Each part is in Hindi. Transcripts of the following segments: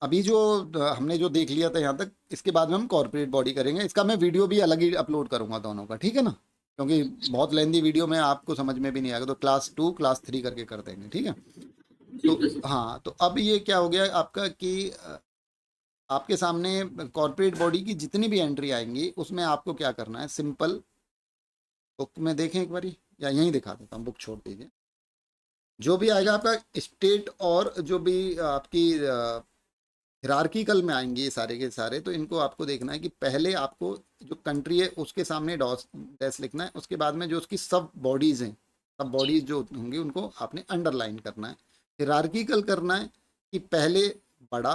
अभी जो हमने जो देख लिया था यहाँ तक, इसके बाद में हम कॉर्पोरेट बॉडी करेंगे। इसका मैं वीडियो भी अलग ही अपलोड करूँगा दोनों का, ठीक है ना, क्योंकि बहुत लेंदी वीडियो में आपको समझ में भी नहीं आएगा, तो क्लास 2 क्लास 3 करके कर देंगे, ठीक है। तो हाँ, तो अब ये क्या हो गया आपका कि आपके सामने कॉर्पोरेट बॉडी की जितनी भी एंट्री आएंगी उसमें आपको क्या करना है, सिंपल बुक में देखें एक बारी, या यहीं दिखा देता हूँ, बुक छोड़ दीजिए। जो भी आएगा आपका स्टेट और जो भी आपकी हिरार्किकल में आएंगे ये सारे के सारे, तो इनको आपको देखना है कि पहले आपको जो कंट्री है उसके सामने डॉस डैश लिखना है, उसके बाद में जो उसकी सब बॉडीज़ हैं, सब बॉडीज़ जो होंगी उनको आपने अंडरलाइन करना है। हिरार्किकल करना है कि पहले बड़ा,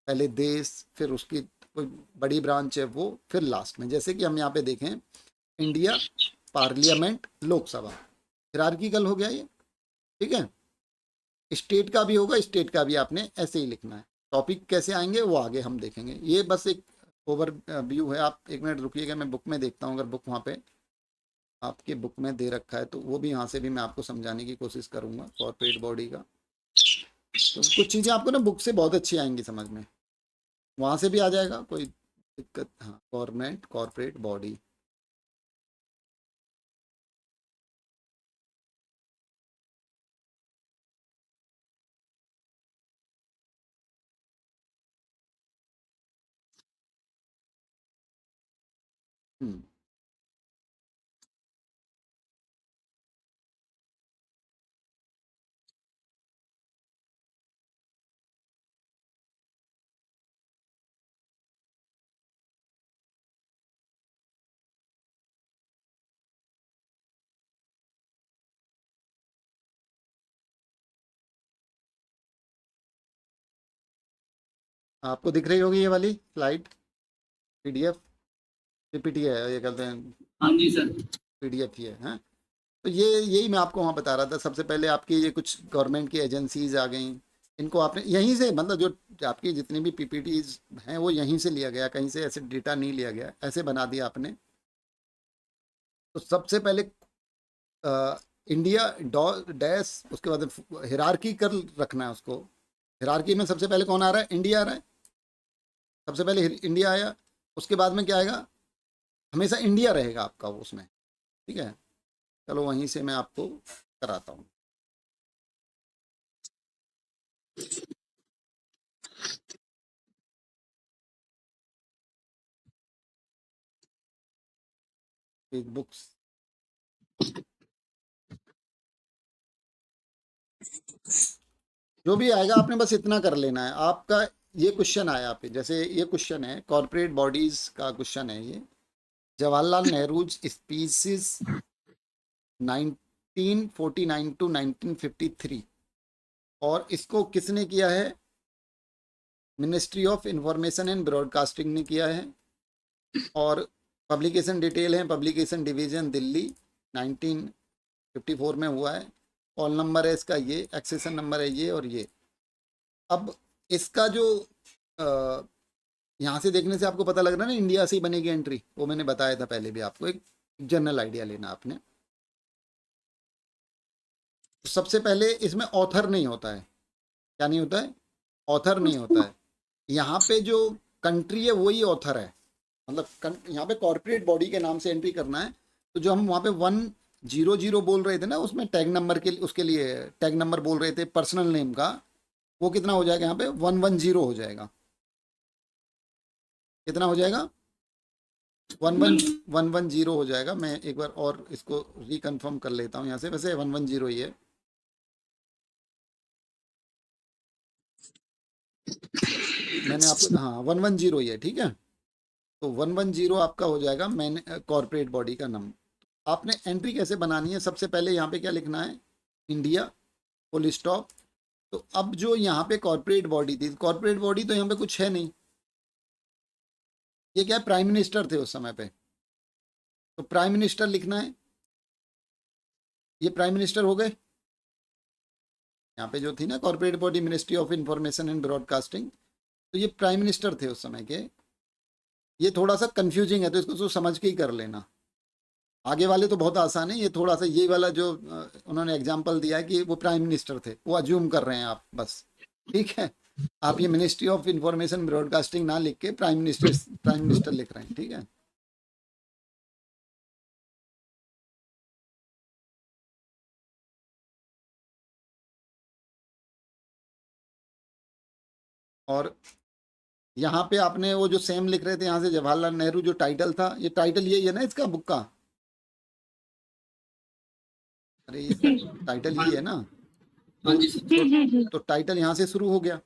पहले देश, फिर उसकी कोई बड़ी ब्रांच है वो, फिर लास्ट में, जैसे कि हम यहाँ पे देखें इंडिया, पार्लियामेंट, लोकसभा, हिरार्किकल हो गया ये, ठीक है। स्टेट का भी होगा, स्टेट का भी आपने ऐसे ही लिखना है। टॉपिक कैसे आएंगे वो आगे हम देखेंगे, ये बस एक ओवर व्यू है। आप एक मिनट रुकिएगा, मैं बुक में देखता हूँ, अगर बुक वहाँ पे आपके बुक में दे रखा है तो वो भी यहाँ से भी मैं आपको समझाने की कोशिश करूँगा कॉर्पोरेट बॉडी का। तो कुछ चीज़ें आपको ना बुक से बहुत अच्छी आएंगी समझ में, वहाँ से भी आ जाएगा, कोई दिक्कत। हाँ, गवर्नमेंट कॉर्पोरेट बॉडी। हम्म, आपको दिख रही होगी ये वाली स्लाइड, पीडीएफ, पीपीटी है ये, कहते हैं हाँ जी सर। पीडीएफ ही है, हाँ। तो ये यही मैं आपको वहाँ बता रहा था। सबसे पहले आपकी ये कुछ गवर्नमेंट की एजेंसीज आ गई, इनको आपने यहीं से, मतलब जो आपकी जितनी भी पीपीटीज हैं वो यहीं से लिया गया, कहीं से ऐसे डेटा नहीं लिया गया, ऐसे बना दिया आपने। तो सबसे पहले इंडिया डॉ डैश, उसके बाद हिरारकी कर रखना है उसको। हिरारकी में सबसे पहले कौन आ रहा है, इंडिया आ रहा है, सबसे पहले इंडिया आया। उसके बाद में क्या आएगा, हमेशा इंडिया रहेगा आपका वो उसमें, ठीक है। चलो वहीं से मैं आपको कराता हूँ। बुक्स जो भी आएगा आपने बस इतना कर लेना है। आपका ये क्वेश्चन आया पे, जैसे ये क्वेश्चन है कॉर्पोरेट बॉडीज का क्वेश्चन है ये, जवाहरलाल नेहरू स्पीसीज 1949 टू 1953, और इसको किसने किया है, ministry of information and broadcasting ने किया है। और पब्लिकेशन डिटेल है, पब्लिकेशन डिवीजन दिल्ली, 1954 में हुआ है। कॉल नंबर है इसका ये, एक्सेशन नंबर है ये और ये। अब इसका जो यहाँ से देखने से आपको पता लग रहा है ना, इंडिया से ही बनेगी एंट्री, वो मैंने बताया था पहले भी आपको, एक जनरल आइडिया लेना आपने। तो सबसे पहले इसमें ऑथर नहीं होता है, क्या नहीं होता है, ऑथर नहीं होता है। यहाँ पे जो कंट्री है वही ऑथर है, मतलब यहाँ पे कॉर्पोरेट बॉडी के नाम से एंट्री करना है। तो जो हम वहाँ पे 100 बोल रहे थे ना, उसमें टैग नंबर के उसके लिए टैग नंबर बोल रहे थे पर्सनल नेम का, वो कितना हो जाएगा यहाँ पे, 110 हो जाएगा। कितना हो जाएगा, 110 हो जाएगा। मैं एक बार और इसको रिकन्फर्म कर लेता हूँ यहाँ से, वैसे 110 ही है। मैंने आपको, हाँ 110 ही है, ठीक है। तो 110 आपका हो जाएगा मैंने कॉर्पोरेट बॉडी का नाम। आपने एंट्री कैसे बनानी है, सबसे पहले यहाँ पे क्या लिखना है, इंडिया, फुल स्टॉप। तो अब जो यहाँ पे कॉर्पोरेट बॉडी थी, कॉर्पोरेट बॉडी तो यहाँ पे कुछ है नहीं, ये क्या है, प्राइम मिनिस्टर थे उस समय पे, तो प्राइम मिनिस्टर लिखना है। ये प्राइम मिनिस्टर हो गए। यहाँ पे जो थी ना corporate body, ministry of information and broadcasting, तो ये प्राइम मिनिस्टर थे उस समय के। ये थोड़ा सा कंफ्यूजिंग है तो इसको तो समझ के ही कर लेना। आगे वाले तो बहुत आसान है, ये थोड़ा सा ये वाला जो उन्होंने एग्जाम्पल दिया है कि वो प्राइम मिनिस्टर थे, वो अज्यूम कर रहे हैं आप बस, ठीक है। आप ये मिनिस्ट्री ऑफ इंफॉर्मेशन ब्रॉडकास्टिंग ना लिख के प्राइम मिनिस्टर लिख रहे हैं, ठीक है। और यहाँ पे आपने वो जो सेम लिख रहे थे यहाँ से जवाहरलाल नेहरू जो टाइटल था, ये टाइटल यही है ना इसका बुक का? अरे इसका जी टाइटल यही है ना? हाँ जी जी जी जी। तो टाइटल यहाँ से शुरू हो गया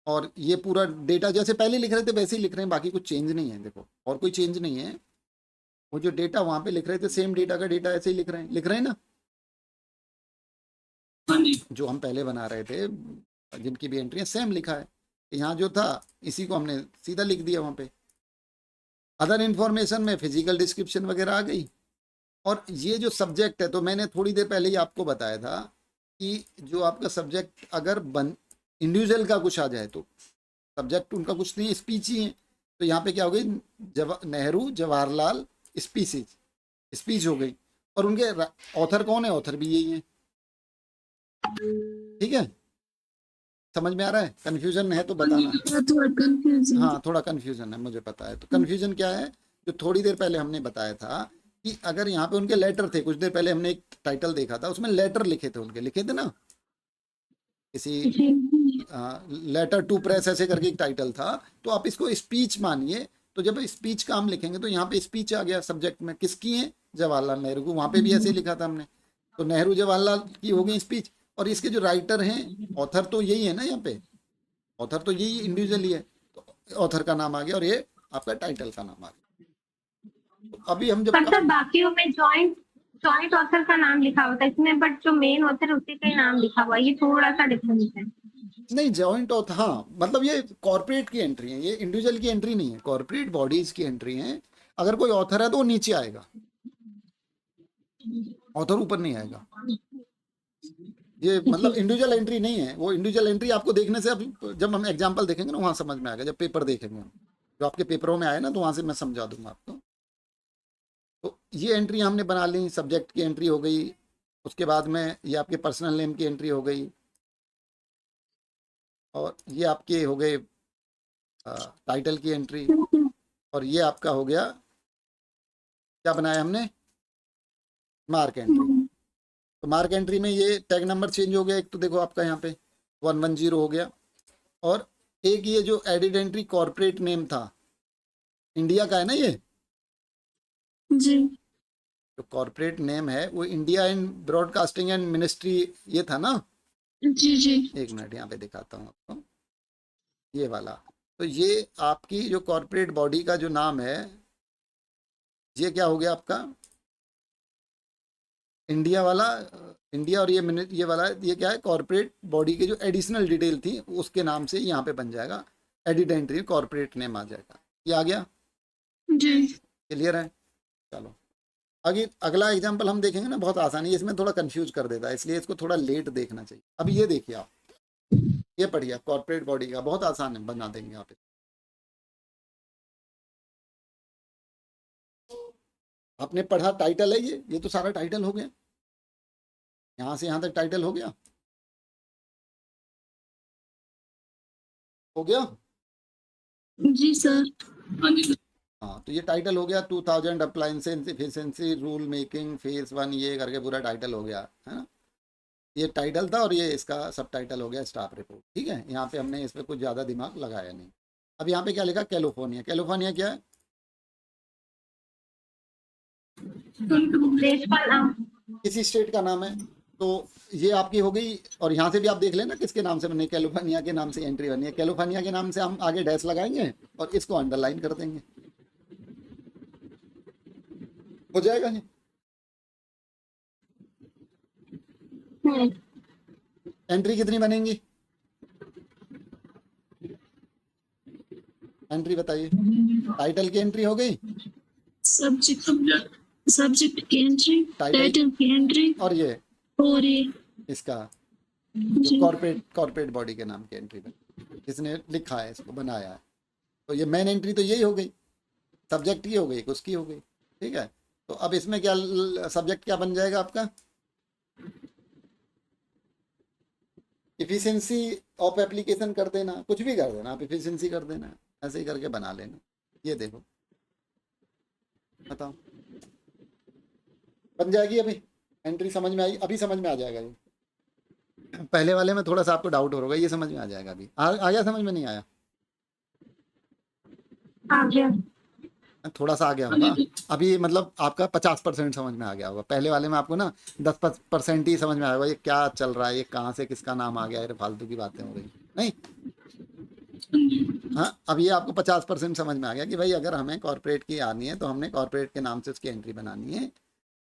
और ये पूरा डेटा जैसे पहले लिख रहे थे वैसे ही लिख रहे हैं, बाकी कुछ चेंज नहीं है। देखो और कोई चेंज नहीं है, वो जो डेटा वहाँ पे लिख रहे थे सेम डेटा का डेटा ऐसे ही लिख रहे हैं ना, हाँ जी जो हम पहले बना रहे थे, जिनकी भी एंट्री है सेम लिखा है। यहाँ जो था इसी को हमने सीधा लिख दिया वहाँ पे। अदर इन्फॉर्मेशन में फिजिकल डिस्क्रिप्शन वगैरह आ गई। और ये जो सब्जेक्ट है, तो मैंने थोड़ी देर पहले ही आपको बताया था कि जो आपका सब्जेक्ट अगर इंडिविजुअल का कुछ आ जाए तो सब्जेक्ट उनका कुछ नहीं है, स्पीच ही है। तो यहाँ पे क्या हो गई, नेहरू जवाहरलाल स्पीसीज, स्पीच हो गई। और उनके ऑथर कौन है? ऑथर भी यही है, ठीक है। समझ में आ रहा है? कंफ्यूजन है तो बताना। हाँ थोड़ा कंफ्यूजन है, मुझे पता है। तो कंफ्यूजन क्या है, जो थोड़ी देर पहले हमने बताया था कि अगर यहाँ पे उनके लेटर थे, कुछ देर पहले हमने एक टाइटल देखा था, उसमें लेटर लिखे थे उनके, लिखे थे ना, किसी लेटर टू प्रेस ऐसे करके एक टाइटल था। तो आप इसको स्पीच मानिए। तो जब स्पीच का हम लिखेंगे तो यहाँ पे स्पीच आ गया सब्जेक्ट में, किसकी है? जवाहरलाल नेहरू को। वहाँ पे भी ऐसे ही लिखा था हमने, तो नेहरू जवाहरलाल की हो गई स्पीच। और इसके जो राइटर हैं, ऑथर तो यही है ना, यहाँ पे ऑथर तो यही इंडिविजुअल ही है, तो ऑथर का नाम आ गया और ये आपका टाइटल का नाम आ गया। तो अभी हम जब मतलब बाकियों में जॉइंट जॉइंट ऑथर का नाम लिखा होता है इसमें, बट जो मेन ऑथर है उसी का ही नाम लिखा हुआ है, ये थोड़ा सा डिफरेंस है। नहीं जॉइंट ऑथर, हाँ मतलब ये कॉर्पोरेट की एंट्री है, ये इंडिविजुअल की एंट्री नहीं है, कॉर्पोरेट बॉडीज की एंट्री है। अगर कोई ऑथर है तो वो नीचे आएगा, ऑथर ऊपर नहीं आएगा। ये मतलब इंडिविजुअल एंट्री नहीं है। वो इंडिविजुअल एंट्री आपको देखने से, अब जब हम एग्जांपल देखेंगे ना वहाँ समझ में आएगा, जब पेपर देखेंगे जो आपके पेपरों में आए ना, तो वहाँ से मैं समझा दूंगा आपको। तो ये एंट्री हमने बना ली, सब्जेक्ट की एंट्री हो गई। उसके बाद में ये आपके पर्सनल नेम की एंट्री हो गई, और ये आपके हो गए टाइटल की एंट्री। और ये आपका हो गया, क्या बनाया हमने? Mark entry. तो मार्क एंट्री में ये टैग नंबर चेंज हो गया एक, तो देखो आपका यहाँ पे 110 हो गया। और एक ये जो एडिड एंट्री कॉर्पोरेट नेम था, इंडिया का है ना ये, जी जो कॉर्पोरेट नेम है वो India and broadcasting and ministry ये था ना। जी जी। एक मिनट यहाँ पे दिखाता हूँ आपको, ये वाला। तो ये आपकी जो कॉर्पोरेट बॉडी का जो नाम है, ये क्या हो गया आपका? इंडिया वाला, इंडिया। और ये वाला, ये क्या है? कॉर्पोरेट बॉडी की जो एडिशनल डिटेल थी उसके नाम से यहाँ पे बन जाएगा, एडिट एंट्री कॉर्पोरेट नेम आ जाएगा। ये आ गया? जी क्लियर है? चलो आगे अगला एग्जांपल हम देखेंगे ना, बहुत आसानी है, इसमें थोड़ा कंफ्यूज कर देता है, इसलिए इसको थोड़ा लेट देखना चाहिए। अभी ये देखिए आप, ये पढ़िए आप, कॉर्पोरेट बॉडी का बहुत आसान है, बना देंगे आप। आपने पढ़ा टाइटल है, ये तो सारा टाइटल हो गया, यहाँ से यहाँ तक टाइटल हो गया, हो गया। जी सर। हाँ जी हाँ तो ये टाइटल हो गया, 2000 appliances efficiency rule making phase 1, ये करके पूरा टाइटल हो गया है ना। ये टाइटल था और ये इसका सब टाइटल हो गया स्टाफ रिपोर्ट, ठीक है। यहाँ पे हमने इस पर कुछ ज़्यादा दिमाग लगाया नहीं। अब यहाँ पे क्या लिखा? कैलिफोर्निया। कैलिफोर्निया क्या है? देश का नाम। किसी स्टेट का नाम है। तो ये आपकी हो गई। और यहाँ से भी आप देख लेना किसके नाम से बनी, कैलिफोर्निया के नाम से एंट्री बनी है। कैलिफोर्निया के नाम से हम आगे डैश लगाएंगे और इसको अंडरलाइन कर देंगे, हो जाएगा जी। एंट्री कितनी बनेंगी? एंट्री बताइए। टाइटल की एंट्री हो गई, सब्जेक्ट की एंट्री, टाइटल की एंट्री, और ये इसका जो कॉर्पोरेट बॉडी के नाम की एंट्री बनी, जिसने लिखा है इसको बनाया है। तो ये मेन एंट्री तो यही हो गई, सब्जेक्ट की हो गई, उसकी हो गई, ठीक है। तो अब इसमें क्या सब्जेक्ट क्या बन जाएगा आपका? इफिशिएंसी ऑफ एप्लीकेशन कर देना, कुछ भी कर देना, आप एफिशिएंसी कर देना, ऐसे ही करके बना लेना। ये देखो, बताओ, बन जाएगी अभी। एंट्री समझ में आई? अभी समझ में आ जाएगा ये। पहले वाले में थोड़ा सा आपको डाउट होगा, ये समझ में आ जाएगा अभी। आ गया? समझ में नहीं आया? आ गया। थोड़ा सा आ गया होगा अभी, मतलब आपका 50% समझ में आ गया होगा। पहले वाले में आपको ना 10% ही समझ में आया होगा, ये क्या चल रहा है, ये कहाँ से किसका नाम आ गया, ये फालतू की बातें हो रही नहीं। हाँ, अब ये आपको 50% समझ में आ गया कि भाई अगर हमें कॉर्पोरेट की आनी है तो हमने कॉर्पोरेट के नाम से उसकी एंट्री बनानी है।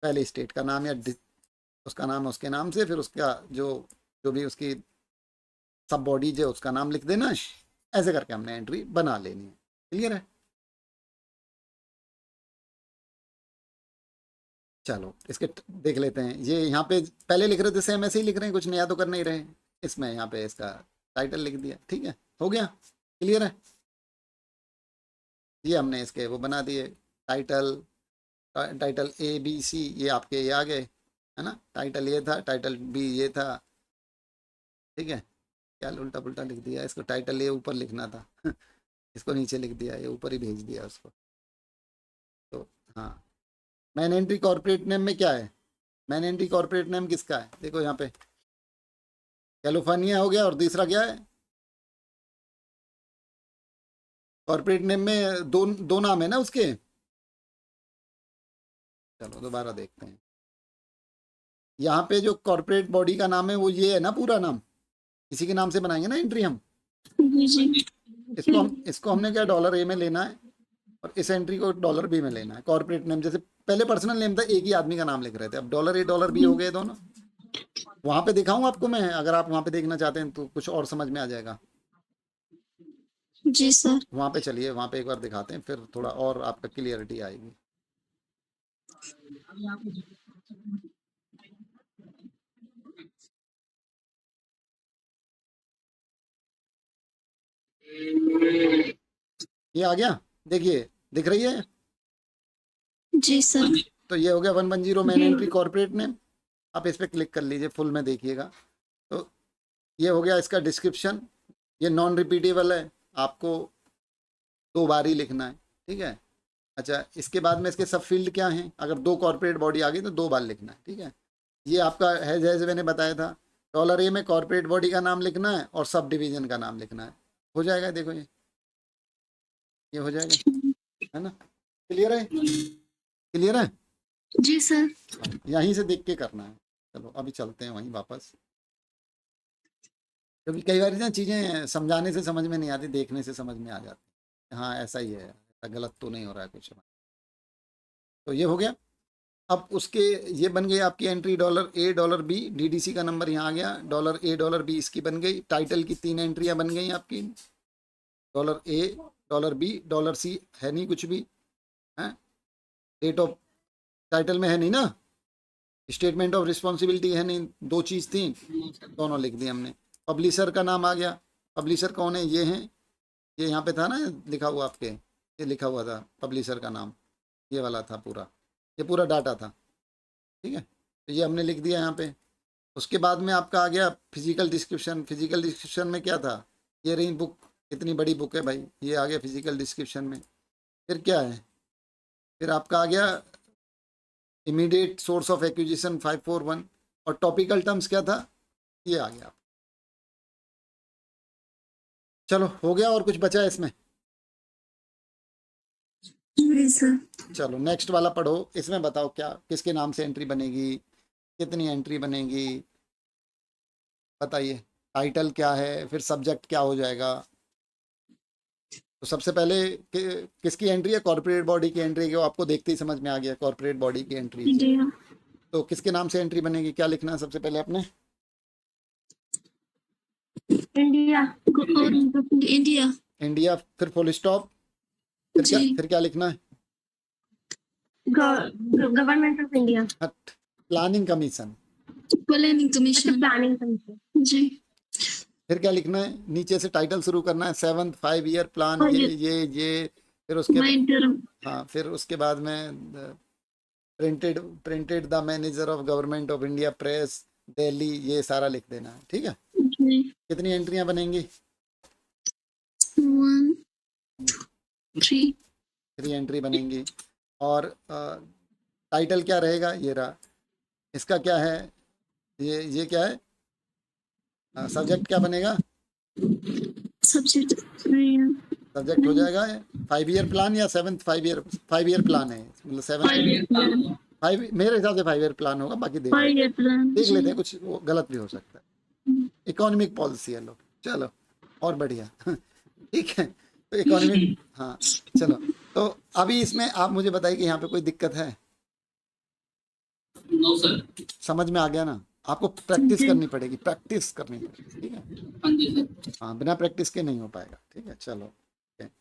पहले स्टेट का नाम या उसका नाम उसके नाम से, फिर उसका जो जो भी उसकी सब बॉडीज है उसका नाम लिख देना है। ऐसे करके हमने एंट्री बना लेनी है। क्लियर है? चलो इसके देख लेते हैं। ये यहाँ पे पहले लिख रहे थे सेम ऐसे ही लिख रहे हैं, कुछ नया तो कर नहीं रहे हैं। इसमें यहाँ पे इसका टाइटल लिख दिया, ठीक है, हो गया। क्लियर है? ये हमने इसके वो बना दिए, title title A B C, ये आपके ये आ गए, है ना। टाइटल ये था, टाइटल बी ये था, ठीक है। क्या उल्टा पुल्टा लिख दिया इसको, टाइटल ये ऊपर लिखना था इसको नीचे लिख दिया, ये ऊपर ही भेज दिया उसको। तो हाँ, मैन एंट्री कॉर्पोरेट नेम में क्या है? मैन एंट्री कॉर्पोरेट नेम किसका है? देखो यहाँ पे कैलिफोर्निया हो गया, और दूसरा क्या है? कॉर्पोरेट नेम में दो नाम है ना उसके। चलो दोबारा देखते हैं। यहाँ पे जो कॉर्पोरेट बॉडी का नाम है वो ये है ना, पूरा नाम इसी के नाम से बनाएंगे ना एंट्री हम। इसको हमने क्या $A में लेना है, और इस एंट्री को $B में लेना है। कॉर्पोरेट नेम जैसे पहले पर्सनल नेम था, एक ही आदमी का नाम लिख रहे थे, अब $A $B हो गए दोनों। वहां पे दिखाऊं आपको मैं, अगर आप वहां पे देखना चाहते हैं तो कुछ और समझ में आ जाएगा। जी सर। वहां पे चलिए, वहां पे एक बार दिखाते हैं, फिर थोड़ा और आपका क्लियरिटी आएगी। ये आ गया, देखिए दिख रही है। जी सर। तो ये हो गया 110 मैन एंट्री कॉर्पोरेट नेम। आप इस पर क्लिक कर लीजिए, फुल में देखिएगा। तो ये हो गया इसका डिस्क्रिप्शन। ये नॉन रिपीटेबल है, आपको 2 बार ही लिखना है, ठीक है। अच्छा, इसके बाद में इसके सब फील्ड क्या हैं? अगर 2 कॉर्पोरेट बॉडी आ गई तो 2 बार लिखना है, ठीक है। ये आपका है जैसे मैंने बताया था, $A में कॉर्पोरेट बॉडी का नाम लिखना है और सब डिवीजन का नाम लिखना है। हो जाएगा, देखो ये हो जाएगा, है ना। क्लियर है? क्लियर है? जी सर। यहीं से देख के करना है। चलो अभी चलते हैं वहीं वापस, क्योंकि कई बार ना चीज़ें समझाने से समझ में नहीं आती, देखने से समझ में आ जाती। हाँ ऐसा ही है, गलत तो नहीं हो रहा है कुछ। तो ये हो गया। अब उसके ये बन गई आपकी एंट्री $A $B, DDC का नंबर यहाँ आ गया, $A $B इसकी बन गई। टाइटल की 3 एंट्रियाँ बन गई आपकी, $A $B $C है नहीं कुछ भी, है। डेट ऑफ टाइटल में है नहीं ना, स्टेटमेंट ऑफ रिस्पॉन्सिबिलिटी है नहीं, 2 चीज़ थी, दोनों लिख दी हमने। पब्लिशर का नाम आ गया, पब्लिशर कौन है? ये हैं, ये यहाँ पे था ना लिखा हुआ आपके, ये लिखा हुआ था पब्लिशर का नाम, ये वाला था पूरा, ये पूरा डाटा था, ठीक है। तो ये हमने लिख दिया यहाँ पे। उसके बाद में आपका आ गया फिजिकल डिस्क्रिप्शन। फिजिकल डिस्क्रिप्शन में क्या था? ये रही बुक, कितनी बड़ी बुक है भाई, ये आ गया फिजिकल डिस्क्रिप्शन में। फिर क्या है? फिर आपका आ गया इमीडिएट सोर्स ऑफ एक्विजिशन 541, और टॉपिकल टर्म्स क्या था? ये आ गया। चलो हो गया, और कुछ बचा है इसमें? जी सर। चलो नेक्स्ट वाला पढ़ो, इसमें बताओ क्या किसके नाम से एंट्री बनेगी, कितनी एंट्री बनेगी, बताइए। टाइटल क्या है, फिर सब्जेक्ट क्या हो जाएगा। तो सबसे पहले किसकी एंट्री है? कॉर्पोरेट बॉडी की एंट्री है, वो आपको देखते ही समझ में आ गया, कॉर्पोरेट बॉडी की एंट्री। जी हाँ। तो किसके नाम से एंट्री बनेगी, क्या लिखना है सबसे पहले आपने? इंडिया। और इंडिया। इंडिया, फिर फुल स्टॉप, फिर क्या लिखना है? Government of India. Planning commission. Planning अच्छा, कमीशन। Planning commission. जी। फिर क्या लिखना है? नीचे से टाइटल शुरू करना है, 7th 5-year प्लान, और ये फिर उसके माइंड टर्म। हाँ, फिर उसके बाद में printed the manager of government of India press Delhi, ये सारा लिख देना है, ठीक है। जी। कितनी एंट्रियां बनेंगी? 1 3 3 एंट्री बनेंगी। और टाइटल क्या रहेगा? ये रहा। इसका क्या है? ये क्या है? सब्जेक्ट क्या बनेगा? सब्जेक्ट नहीं है। सब्जेक्ट हो जाएगा 5 ईयर प्लान या 7th 5 ईयर प्लान है, मतलब 7 5 year plan 5, मेरे हिसाब से 5 ईयर प्लान होगा, बाकी 5 year plan देख जी। लेते हैं, कुछ वो गलत भी हो सकता है। इकोनॉमिक पॉलिसी है। लो चलो, और बढ़िया। ठीक है, तो इकोनॉमिक, हाँ चलो। तो अभी इसमें आप मुझे बताइए कि यहाँ पे कोई दिक्कत है? No sir. समझ में आ गया ना? आपको प्रैक्टिस जी। करनी पड़ेगी, प्रैक्टिस करनी पड़ेगी, ठीक है? हाँ जी सर। हाँ, बिना प्रैक्टिस के नहीं हो पाएगा, ठीक है? चलो, ठीक है।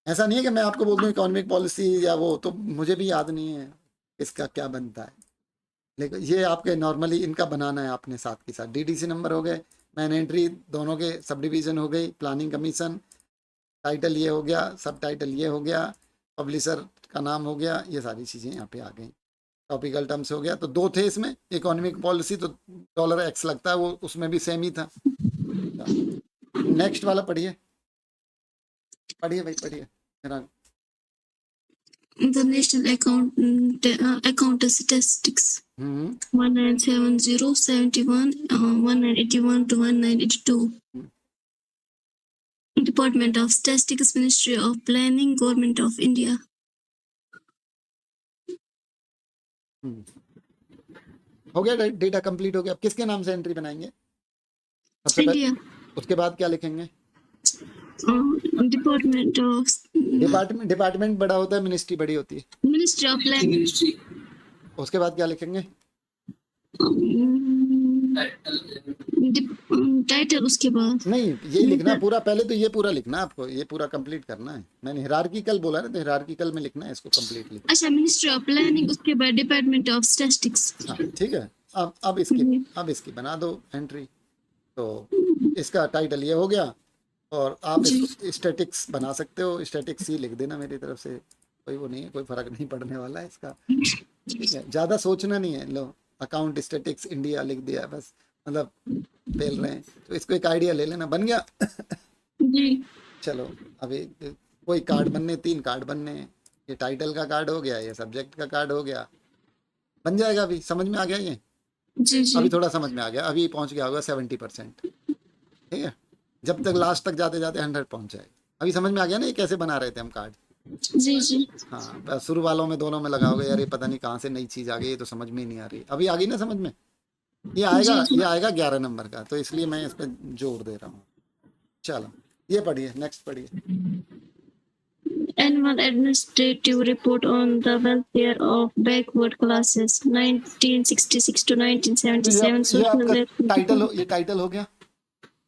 ऐसा नहीं है कि मैं आपको बोल दूं इकोनॉमिक पॉलिसी या वो, तो मुझे भी याद नहीं है इसका क्या बनता है, लेकिन ये आपके नॉर्मली इनका बनाना है आपने साथ के साथ। डीडीसी नंबर हो गए, मैन एंट्री दोनों के, सब डिवीजन हो गई, प्लानिंग कमीशन, टाइटल ये हो गया, सब टाइटल ये हो गया, पब्लिशर का नाम हो गया, ये सारी चीज़ें यहाँ पे आ गई। टॉपिकल टर्म्स हो गया, तो 2 थे इसमें। इकोनॉमिक पॉलिसी तो $X लगता है, वो उसमें भी सेम ही था। नेक्स्ट वाला पढ़िए, पढ़िए भाई, पढ़िए मेरा। The national account statistics hmm 1970 71 1981 to 1982. Department of Statistics, Ministry of Planning, Government of India. हो गया, डेटा कंप्लीट हो गया। अब किसके नाम से एंट्री बनाएंगे? सबसे पहले India. उसके बाद क्या लिखेंगे? Department of डिपार्टमेंट बड़ा होता है, मिनिस्ट्री बड़ी होती है। Ministry of Planning. मिनिस्ट्री। उसके बाद क्या लिखेंगे? टाइटल उसके बाद नहीं, ये लिखना पूरा, पहले तो ये पूरा लिखना, आपको ये पूरा कंप्लीट करना है। मैंने हिरार्किकल बोला ना, तो हिरार्किकल में लिखना है इसको कंप्लीटली। अच्छा, मिनिस्ट्री ऑफ प्लानिंग, उसके बाद डिपार्टमेंट ऑफ स्टैटिस्टिक्स। हाँ ठीक है। अब इसकी बना दो एंट्री। तो इसका टाइटल ये हो गया, और आप इसको स्टैटिक्स बना सकते हो, स्टैटिक्स ही लिख देना मेरी तरफ से, कोई वो नहीं है, कोई फर्क नहीं पड़ने वाला है इसका, ठीक है? ज़्यादा सोचना नहीं है। लो, अकाउंट स्टैटिक्स इंडिया लिख दिया बस, मतलब फेल रहे हैं तो इसको एक आइडिया ले लेना, बन गया। जी। चलो, अभी कोई कार्ड बनने, 3 कार्ड बनने हैं। ये टाइटल का कार्ड हो गया, ये सब्जेक्ट का कार्ड हो गया, बन जाएगा। अभी समझ में आ गया ये? जी जी। अभी थोड़ा समझ में आ गया, अभी पहुंच गया होगा 70%, ठीक है? जब तक लास्ट तक जाते जाते 100 पहुंच जाएगा। अभी समझ में आ गया ना ये कैसे बना रहे थे हम कार्ड? जी जी। हाँ, बस शुरू वालों में दोनों में लगाओगे, यार ये पता नहीं कहाँ से नई चीज़ आ गई, ये तो समझ में ही नहीं आ रही। अभी आ गई ना समझ में? ये आएगा 11 नंबर का, तो इसलिए मैं इस पर जोर दे रहा हूँ। चलो, ये पढ़िए, नेक्स्ट पढ़िए। Annual administrative report on the welfare of backward classes 1966 to 1977. ये आपका Social ये टाइटल हो गया।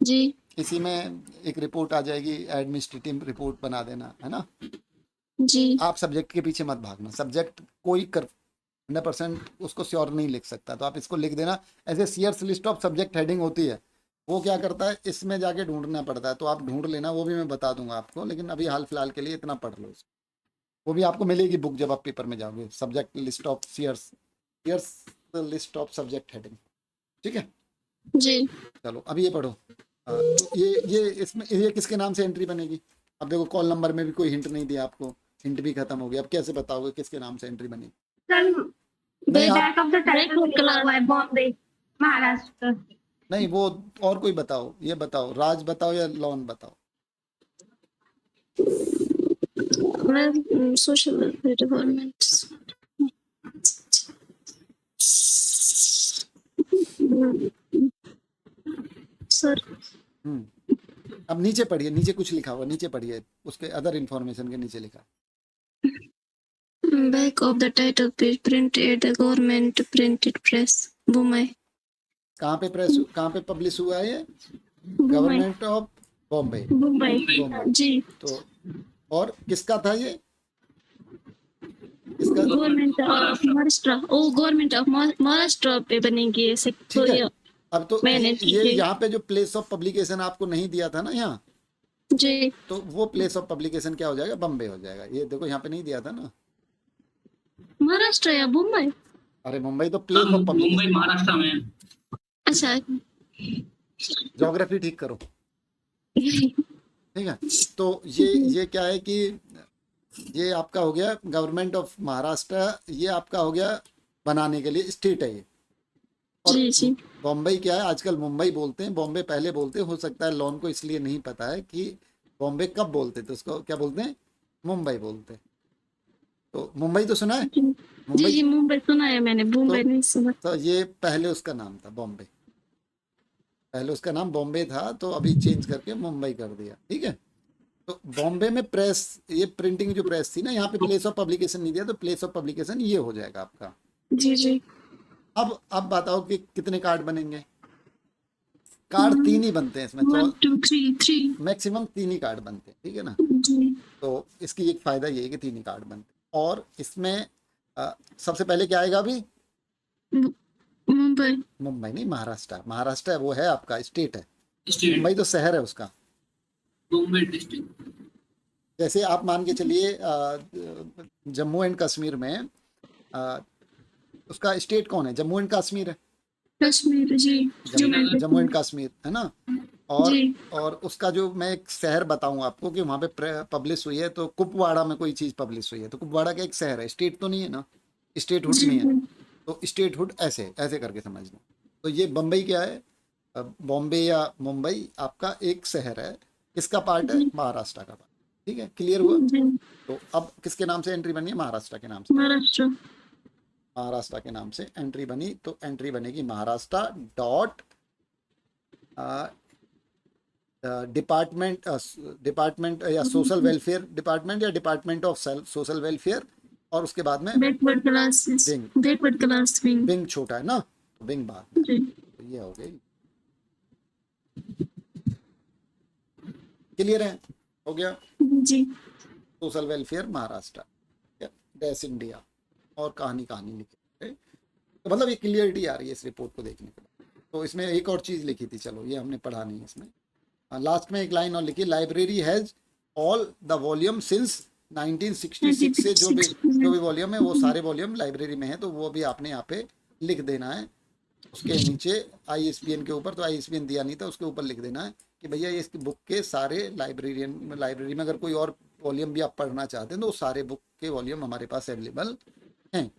जी। इसी में एक रिपोर्ट आ जाएगी, एडमिनिस्ट्रेटिव रिपोर्ट बना देना, है ना? जी। आप सब्जेक्ट के पीछे मत भागना, सब्जेक्ट कोई 100% उसको श्योर नहीं लिख सकता, तो आप इसको लिख देना। ऐसे Sears list of subject heading होती है, वो क्या करता है, इसमें जाके ढूंढना पड़ता है, तो आप ढूंढ लेना, वो भी मैं बता दूंगा आपको, लेकिन अभी हाल फिलहाल के लिए इतना पढ़ लो। वो भी आपको मिलेगी बुक जब आप पेपर में जाओगे, subject list of Sears list of subject heading, ठीक है? जी। चलो, अभी ये पढ़ो। तो ये इसमें ये किसके नाम से एंट्री बनेगी? अब देखो, कॉल नंबर में भी कोई हिंट नहीं दिया आपको, हिंट भी खत्म हो गया। अब कैसे बताओगे किसके नाम से एंट्री बनेगी? सर, नहीं, आप बैक ऑफ द टाइटल लिखा हुआ है बॉम्बे महाराष्ट्र। नहीं, वो और कोई बताओ, ये बताओ, राज बताओ या लॉन बताओ। Social welfare department. सर। अब नीचे पढ़िए, नीचे कुछ लिखा हुआ, नीचे पढ़िए, उसके अदर इंफॉर्मेशन के नीचे लिखा। Back of the title page printed at the government printed press, Mumbai. कहाँ पे पब्लिश हुआ है ये? Government of Bombay. मुंबई जी। तो और किसका था ये? इसका गवर्नमेंट ऑफ महाराष्ट्र। ओ, गवर्नमेंट ऑफ महाराष्ट्र पे बनेंगे ठीक है। सेक्टोरियल। अब तो मैंने ये यहाँ पे जो प्लेस ऑफ पब्लिकेशन आपको नहीं दिया था ना यहाँ, जी। तो वो प्लेस ऑफ पब्लिकेशन क्या हो जाएगा? बम्बे हो जाएगा। ये देखो, यहाँ पे नहीं दिया था ना, महाराष्ट्र या मुंबई? अरे मुंबई तो प्लेस ऑफ मुंबई महाराष्ट्र में। अच्छा, ज्योग्राफी ठीक करो, ठीक है। तो ये क्या है कि ये आपका हो गया गवर्नमेंट ऑफ महाराष्ट्र, ये आपका हो गया बनाने के लिए स्टेट है ये। और जी जी बॉम्बे क्या है, आजकल मुंबई बोलते हैं, बॉम्बे पहले बोलते हैं, हो सकता है लॉन को इसलिए नहीं पता है कि बॉम्बे कब बोलते थे, उसको क्या बोलते हैं, मुंबई बोलते हैं। तो मुंबई तो सुना है, जी मुंबई। जी, मुंबई सुना है मैंने, मुंबई नहीं सुना। तो ये पहले उसका नाम था बॉम्बे, पहले उसका नाम बॉम्बे था, तो अभी चेंज करके मुंबई कर दिया, ठीक है। तो बॉम्बे में प्रेस, ये प्रिंटिंग जो प्रेस थी ना, यहाँ पे प्लेस ऑफ पब्लिकेशन नहीं दिया, तो प्लेस ऑफ पब्लिकेशन ये हो जाएगा आपका। जी जी अब बताओ कि कितने कार्ड बनेंगे। कार्ड 3 ही बनते हैं इसमें, 1 2 3 3। मैक्सिमम 3 ही कार्ड बनते हैं, ठीक है ना। जी तो इसकी एक फायदा ये है कि 3 ही कार्ड बनते हैं। और इसमें सबसे पहले क्या आएगा अभी, मुंबई। मुंबई नहीं, महाराष्ट्र, महाराष्ट्र वो है आपका स्टेट है, स्टेट मुंबई तो शहर है उसका। बॉम्बे डिस्ट्रिक्ट। जैसे आप मान के चलिए जम्मू एंड कश्मीर में उसका स्टेट कौन है, जम्मू एंड कश्मीर है, कश्मीर जी। जम्मू एंड कश्मीर है ना। और जी और उसका जो मैं एक शहर बताऊं आपको कि वहाँ पे पब्लिश हुई है, तो कुपवाड़ा में कोई चीज़ पब्लिश हुई है, तो कुपवाड़ा का एक शहर है, स्टेट तो नहीं है ना, स्टेट हुड नहीं है। तो स्टेट हुड ऐसे ऐसे करके समझना। तो ये बम्बई क्या है, बॉम्बे या मुंबई आपका एक शहर है, किसका पार्ट है, महाराष्ट्र का पार्ट, ठीक है, क्लियर हुआ। जी, तो अब किसके नाम से एंट्री बनी है, महाराष्ट्र के नाम से, महाराष्ट्र। महाराष्ट्र के नाम से एंट्री बनी, तो एंट्री बनेगी महाराष्ट्र डॉट डिपार्टमेंट, डिपार्टमेंट या सोशल वेलफेयर डिपार्टमेंट, या डिपार्टमेंट ऑफ सोशल वेलफेयर, और उसके बाद में backward classes, wing, backward class wing. Wing छोटा है ना, तो विंग बाद में। जी तो ये हो गई, क्लियर है, हो गया। जी social welfare Maharashtra dash India, और कहानी लिखी है। तो मतलब ये क्लियरिटी आ रही है इस रिपोर्ट को देखने के बाद। तो इसमें एक और चीज़ लिखी थी, चलो ये हमने पढ़ा नहीं इसमें, लास्ट में एक लाइन और लिखी, library has all the volume since 1966 से जो भी वॉल्यूम है वो सारे वॉल्यूम लाइब्रेरी में है, तो वो भी आपने यहाँ पे लिख देना है। उसके नीचे ISBN के ऊपर, तो ISBN दिया नहीं था, उसके ऊपर लिख देना है कि भैया ये इसकी बुक के सारे लाइब्रेरी में अगर कोई और वॉल्यूम भी आप पढ़ना चाहते हैं तो सारे बुक के वॉल्यूम हमारे पास अवेलेबल हैं।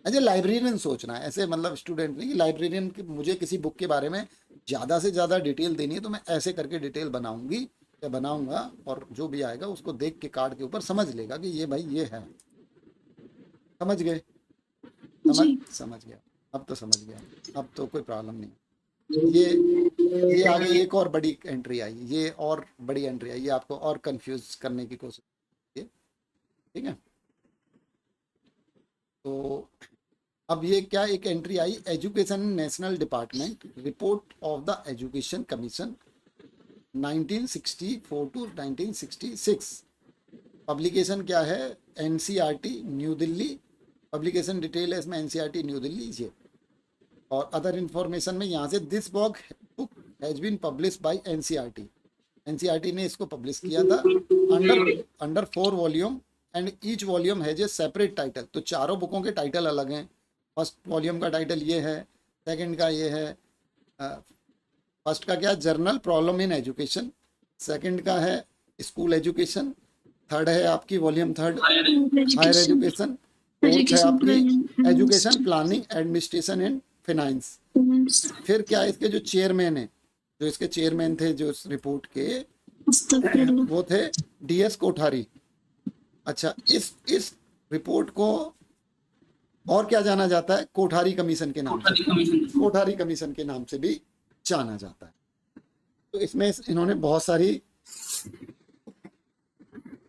अच्छा, लाइब्रेरियन सोचना है ऐसे, मतलब स्टूडेंट नहीं कि लाइब्रेरियन की मुझे किसी बुक के बारे में ज़्यादा से ज़्यादा डिटेल देनी है तो मैं ऐसे करके डिटेल बनाऊंगी या बनाऊंगा, और जो भी आएगा उसको देख के कार्ड के ऊपर समझ लेगा कि ये भाई ये है। समझ गए, समझ गया, अब तो समझ गया, अब तो कोई प्रॉब्लम नहीं। ये आगे एक और बड़ी एंट्री आई, ये और बड़ी एंट्री आई, ये आपको और कंफ्यूज करने की कोशिश की, ठीक है। तो अब ये क्या एक एंट्री आई, education national department report of the education commission 1964 to 1966। Publication क्या है, NCERT new Delhi, publication detail है इसमें NCERT न्यू दिल्ली ये। और अदर इंफॉर्मेशन में यहाँ से this book has been publish by NCERT ने इसको पब्लिश किया था under 4 volume and each volume has a separate title. तो चारों बुकों के टाइटल अलग हैं। फर्स्ट वॉल्यूम का टाइटल ये है, सेकंड का ये है, फर्स्ट का क्या, general problem in education, second का है स्कूल एजुकेशन, थर्ड है आपकी volume third higher education, fourth है आपकी education planning administration and finance. फिर क्या इसके जो चेयरमैन है, जो इसके चेयरमैन थे जो इस रिपोर्ट के, वो थे DS कोठारी। अच्छा, इस रिपोर्ट को और क्या जाना जाता है, कोठारी कमीशन के नाम से, कोठारी कमीशन के नाम से भी जाना जाता है। तो इसमें इन्होंने बहुत सारी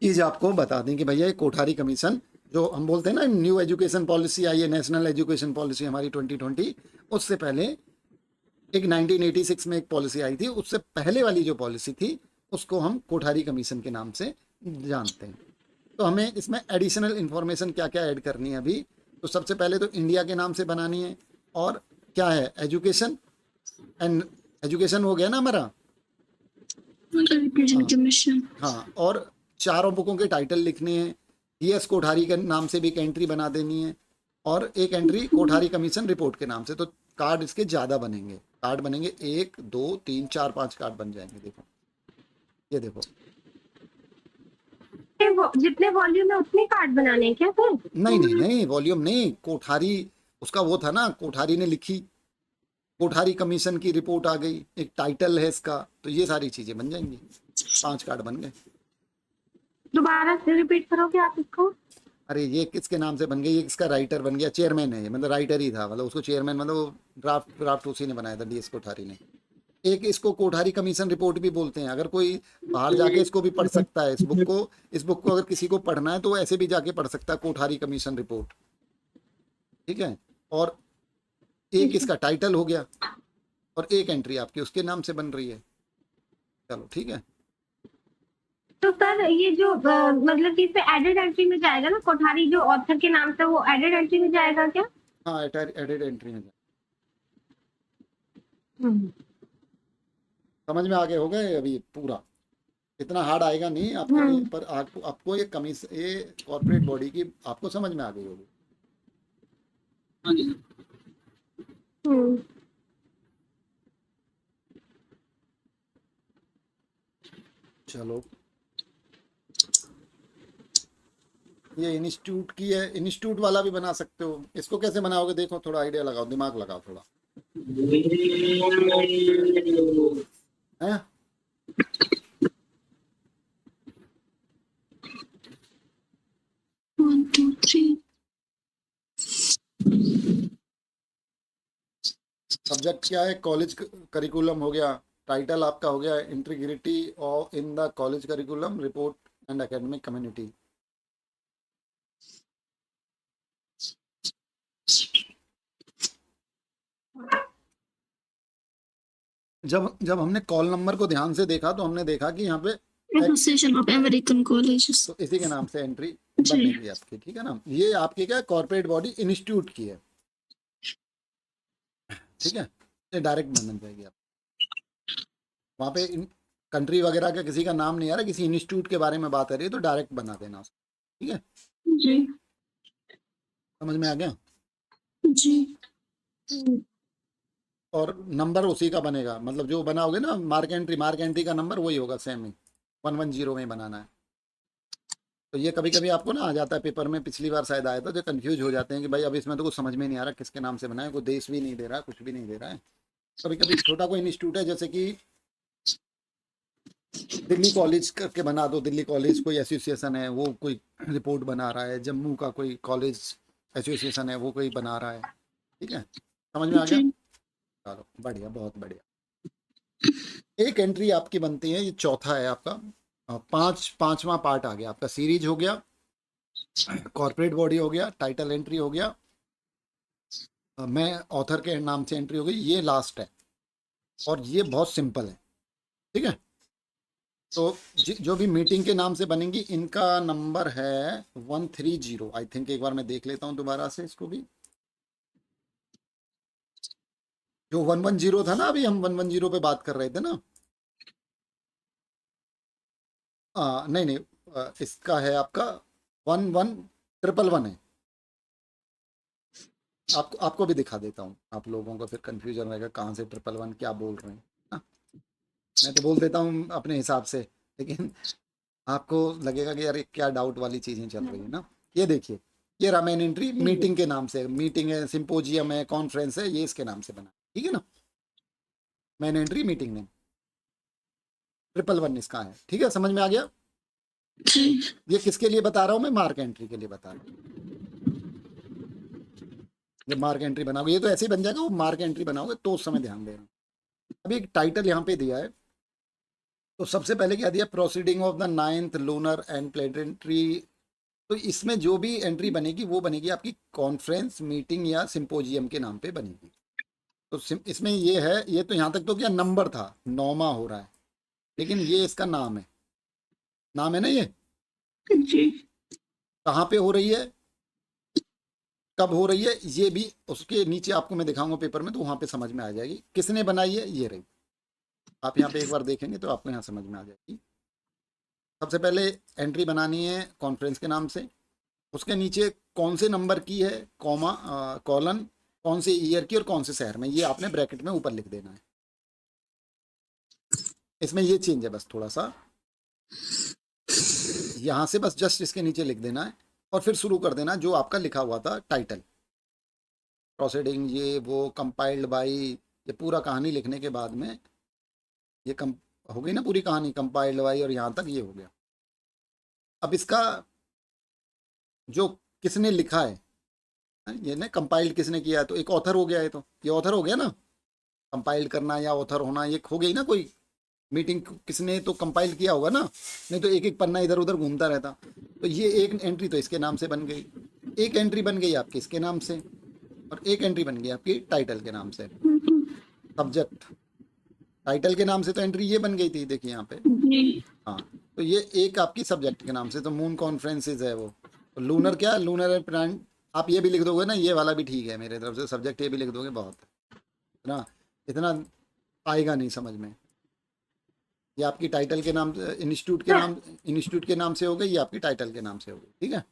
चीज आपको बता दें कि भैया ये कोठारी कमीशन, जो हम बोलते हैं ना न्यू एजुकेशन पॉलिसी आई है, नेशनल एजुकेशन पॉलिसी हमारी 2020, उससे पहले एक 1986 में एक पॉलिसी आई थी, उससे पहले वाली जो पॉलिसी थी उसको हम कोठारी कमीशन के नाम से जानते हैं। तो हमें इसमें एडिशनल इन्फॉर्मेशन क्या क्या ऐड करनी है अभी। तो सबसे पहले तो इंडिया के नाम से बनानी है, और क्या है एजुकेशन एंड एजुकेशन हो गया ना हमारा, हाँ। और चारों बुकों के टाइटल लिखने हैं, DS कोठारी के नाम से भी एक एंट्री बना देनी है, और एक एंट्री कोठारी कमीशन रिपोर्ट के नाम से। तो कार्ड इसके ज़्यादा बनेंगे, कार्ड बनेंगे 1 2 3 4 5 कार्ड बन जाएंगे। देखो ये देखो, जितने वॉल्यूम है उतने कार्ड बनाने हैं क्या सर? नहीं नहीं नहीं, वॉल्यूम नहीं, कोठारी उसका वो था ना, कोठारी ने लिखी, कोठारी कमीशन की रिपोर्ट आ गई, एक टाइटल है इसका, तो ये सारी चीजें बन जाएंगी। 5 कार्ड बन गए। दोबारा से रिपीट करोगे आप इसको? अरे ये किसके नाम से बन गई, ये किसका राइटर बन गया, चेयरमैन है ये, मतलब राइटर ही था, मतलब उसको चेयरमैन, मतलब ड्राफ्ट उसी ने बनाया था, डीएस कोठारी ने। एक इसको कोठारी कमीशन रिपोर्ट भी बोलते हैं। अगर कोई बाहर जाके इसको भी पढ़ सकता है, इस बुक को अगर किसी को पढ़ना है तो वो ऐसे भी जाके पढ़ सकता है, कोठारी कमीशन रिपोर्ट, ठीक है। और एक इसका टाइटल हो गया, और एक एंट्री आपकी उसके नाम से बन रही है। चलो ठीक है। तो सर ये जो मतलब कि इस पे एडेड एंट्री में जाएगा ना, कोठारी जो ऑथर के नाम से, वो एडेड एंट्री में जाएगा क्या? हाँ एडेड एंट्री में समझ में आगे हो गए। अभी पूरा इतना हार्ड आएगा नहीं आपके लिए, पर आपको ये कमीशन, ये कॉर्पोरेट बॉडी की आपको समझ में आ गई होगी। हाँ जी सर। चलो ये इंस्टीट्यूट की है, इंस्टीट्यूट वाला भी बना सकते हो। इसको कैसे बनाओगे, देखो थोड़ा आइडिया लगाओ, दिमाग लगाओ थोड़ा, है? One, two, three. सब्जेक्ट क्या है, कॉलेज करिकुलम हो गया, टाइटल आपका हो गया integrity of in the college curriculum, report and academic community. जब हमने कॉल नंबर को ध्यान से देखा तो हमने देखा कि यहाँ पे Association of American Colleges. तो इसी के नाम से एंट्री बनेगी आपकी, ठीक है ना। ये आपकी क्या है, कॉर्पोरेट बॉडी इंस्टीट्यूट की है, ठीक है। ये डायरेक्ट बन जाएगी आप, वहाँ पे कंट्री वगैरह का किसी का नाम नहीं आ रहा, किसी इंस्टीट्यूट के बारे में बात कर रही है तो डायरेक्ट बना देना उसको, ठीक है। जी समझ में आ गया। जी। और नंबर उसी का बनेगा, मतलब जो बनाओगे ना मार्क एंट्री का नंबर वही होगा, सेम ही 110 में बनाना है। तो ये कभी कभी आपको ना आ जाता है पेपर में, पिछली बार शायद आया था, जो कंफ्यूज हो जाते हैं कि भाई अब इसमें तो कुछ समझ में नहीं आ रहा किसके नाम से बनाए, कोई देश भी नहीं दे रहा, कुछ भी नहीं दे रहा है। कभी कभी छोटा कोई इंस्टीट्यूट है, जैसे कि दिल्ली कॉलेज करके बना दो, दिल्ली कॉलेज कोई एसोसिएशन है वो कोई रिपोर्ट बना रहा है, जम्मू का कोई कॉलेज एसोसिएशन है वो कोई बना रहा है, ठीक है। समझ में आ गया। चलो बढ़िया, बहुत बढ़िया। एक एंट्री आपकी बनती है, ये चौथा है आपका, पांचवा पार्ट आ गया आपका, सीरीज हो गया, कॉर्पोरेट बॉडी हो गया, टाइटल एंट्री हो गया, मैं ऑथर के नाम से एंट्री हो गई, ये लास्ट है और ये बहुत सिंपल है, ठीक है। तो जो भी मीटिंग के नाम से बनेंगी इनका नंबर है 130। आई थिंक एक बार मैं देख लेता हूँ दोबारा से इसको भी, जो 110 था ना, अभी हम 110 पे बात कर रहे थे ना। नहीं नहीं, इसका है आपका 11111 है। आपको भी दिखा देता हूँ, आप लोगों को फिर कंफ्यूजन रहेगा कहाँ से 111 क्या बोल रहे हैं ना। मैं तो बोल देता हूँ अपने हिसाब से, लेकिन आपको लगेगा कि यार क्या डाउट वाली चीज़ें चल रही है ना। ये देखिए, ये रहा मेन एंट्री, मीटिंग के नाम से, मीटिंग है, सिंपोजियम है, कॉन्फ्रेंस है, ये इसके नाम से बना, ठीक है ना। मेन एंट्री मीटिंग नेम 111 इसका है, ठीक है। समझ में आ गया। ये किसके लिए बता रहा हूँ मैं, मार्क एंट्री के लिए बता रहा हूँ। जब मार्क एंट्री बनाओगे, ये तो ऐसे ही बन जाएगा, वो मार्क एंट्री बनाओगे तो उस समय ध्यान देना। अभी एक टाइटल यहाँ पे दिया है, तो सबसे पहले क्या दिया, proceeding of the 9th lunar and planetary. तो इसमें जो भी एंट्री बनेगी वो बनेगी आपकी कॉन्फ्रेंस, मीटिंग या सिंपोजियम के नाम पे बनेगी। तो इसमें ये है, ये तो यहाँ तक तो क्या नंबर था, 9वां हो रहा है, लेकिन ये इसका नाम है, नाम है ना ये। जी। कहाँ पे हो रही है, कब हो रही है, ये भी उसके नीचे आपको मैं दिखाऊंगा पेपर में, तो वहाँ पे समझ में आ जाएगी किसने बनाई है। ये रही, आप यहाँ पे एक बार देखेंगे तो आपको यहाँ समझ में आ जाएगी। सबसे पहले एंट्री बनानी है कॉन्फ्रेंस के नाम से, उसके नीचे कौन से नंबर की है, कॉमा कॉलन, कौन से ईयर की और कौन से शहर में, ये आपने ब्रैकेट में ऊपर लिख देना है। इसमें ये चेंज है बस थोड़ा सा, यहाँ से बस जस्ट इसके नीचे लिख देना है और फिर शुरू कर देना जो आपका लिखा हुआ था टाइटल, प्रोसीडिंग, ये वो, कंपाइल्ड बाई, ये पूरा कहानी लिखने के बाद में ये कम हो गई ना पूरी कहानी, कंपाइल्ड बाई, और यहाँ तक ये हो गया। अब इसका जो किसने लिखा है, ये ना कंपाइल्ड किसने किया है, तो एक ऑथर हो गया है, तो ये ऑथर हो गया ना, कंपाइल्ड करना या ऑथर होना ये हो गई ना, कोई मीटिंग किसने तो कंपाइल किया होगा ना, नहीं तो एक एक पन्ना इधर उधर घूमता रहता। तो ये एक एंट्री तो इसके नाम से बन गई, एक एंट्री बन गई आपकी इसके नाम से, और एक एंट्री बन गई आपकी टाइटल के नाम से। सब्जेक्ट टाइटल के नाम से तो एंट्री ये बन गई थी, देखिए यहाँ पे। हाँ, तो ये एक आपकी सब्जेक्ट के नाम से, तो मून कॉन्फ्रेंसेज है वो, तो लूनर क्या, लूनर प्लान, आप ये भी लिख दोगे ना, ये वाला भी ठीक है मेरे तरफ से, सब्जेक्ट ये भी लिख दोगे बहुत है ना, इतना आएगा नहीं समझ में। ये आपकी टाइटल के नाम, इंस्टीट्यूट के नाम से हो गई, ये आपकी टाइटल के नाम से हो गई, ठीक है,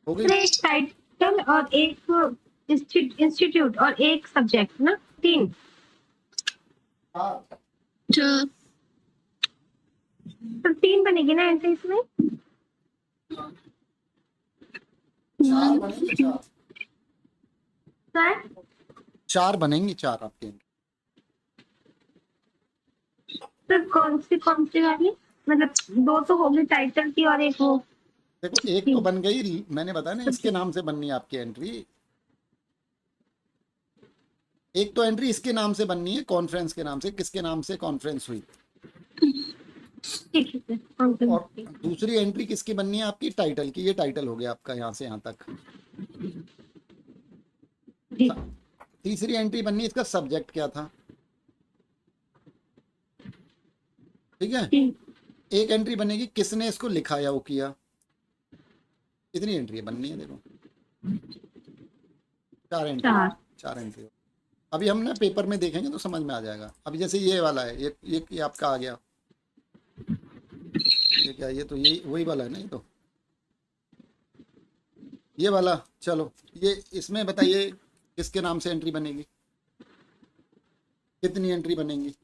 हो गई। एक टाइटल और एक इंस्टीट्यूट और एक सब्जेक्ट ना, 3। चार। तो 3 बनेगी ना एंट्री इसमें। चार बनेंगी, सर चार बनेंगी, चार आपके। सर कौन सी वाली, मतलब 2 तो हो गई टाइटल की और एक वो। देखो एक तो बन गई, मैंने बताया ना इसके नाम से बननी है आपकी एंट्री, एक तो एंट्री इसके नाम से बननी है, कॉन्फ्रेंस के नाम से, किसके नाम से कॉन्फ्रेंस हुई, ठीक है सर। और दूसरी एंट्री किसकी बननी है आपकी, टाइटल की, ये टाइटल हो गया आपका यहाँ से यहाँ तक। जी। तीसरी एंट्री बननी है इसका सब्जेक्ट क्या था, ठीक है। एक एंट्री बनेगी किसने इसको लिखा या वो किया, इतनी एंट्री बननी है, देखो 4 एंट्री। अभी हम ना पेपर में देखेंगे तो समझ में आ जाएगा। अभी जैसे ये वाला है, ये आपका आ गया, ये क्या, ये तो ये वही वाला है ना, ये तो ये वाला। चलो ये इसमें बताइए किसके नाम से एंट्री बनेगी, कितनी एंट्री बनेंगी।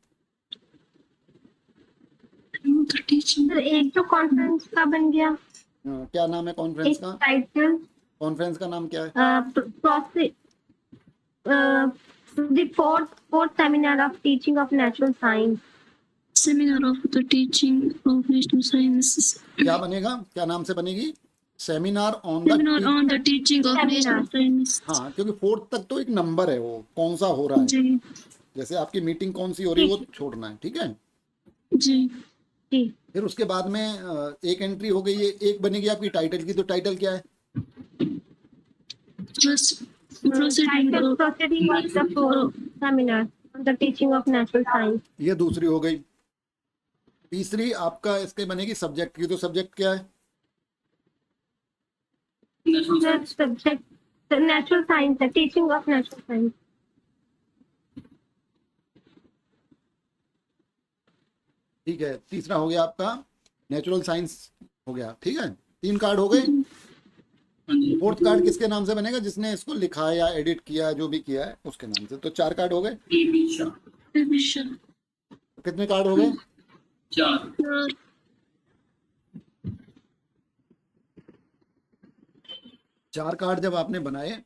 सर एक तो कॉन्फ्रेंस का बन गया, क्या नाम है कॉन्फ्रेंस एक का, टाइटल, कॉन्फ्रेंस का नाम क्या है, the fourth seminar of teaching of natural science. Seminar of the teaching of natural sciences. क्या बनेगा, क्या नाम से बनेगी, seminar on Seminar on the teaching of natural sciences. हाँ, क्योंकि 4 तक तो एक नंबर है, वो कौन सा हो रहा है, जी जैसे आपकी मीटिंग कौन सी हो रही है वो छोड़ना है, ठीक है। जी। जी। फिर उसके बाद में एक एंट्री हो गई है, एक बनेगी आपकी टाइटल की, तो टाइटल क्या है, Proceeding Title of proceeding of the fourth seminar on the teaching of natural science. ये दूसरी हो गई। तीसरी आपका इसके बनेगी सब्जेक्ट की, तो सब्जेक्ट क्या है, The subject, the natural science, the teaching of natural science. ठीक है। तीसरा हो गया आपका नेचुरल साइंस हो गया, ठीक है, 3 कार्ड हो गए। फोर्थ कार्ड किसके नाम से बनेगा, जिसने इसको लिखा या एडिट किया, जो भी किया है उसके नाम से, तो 4 कार्ड हो गए। कितने कार्ड हो गए, 4। 4 कार्ड जब आपने बनाए,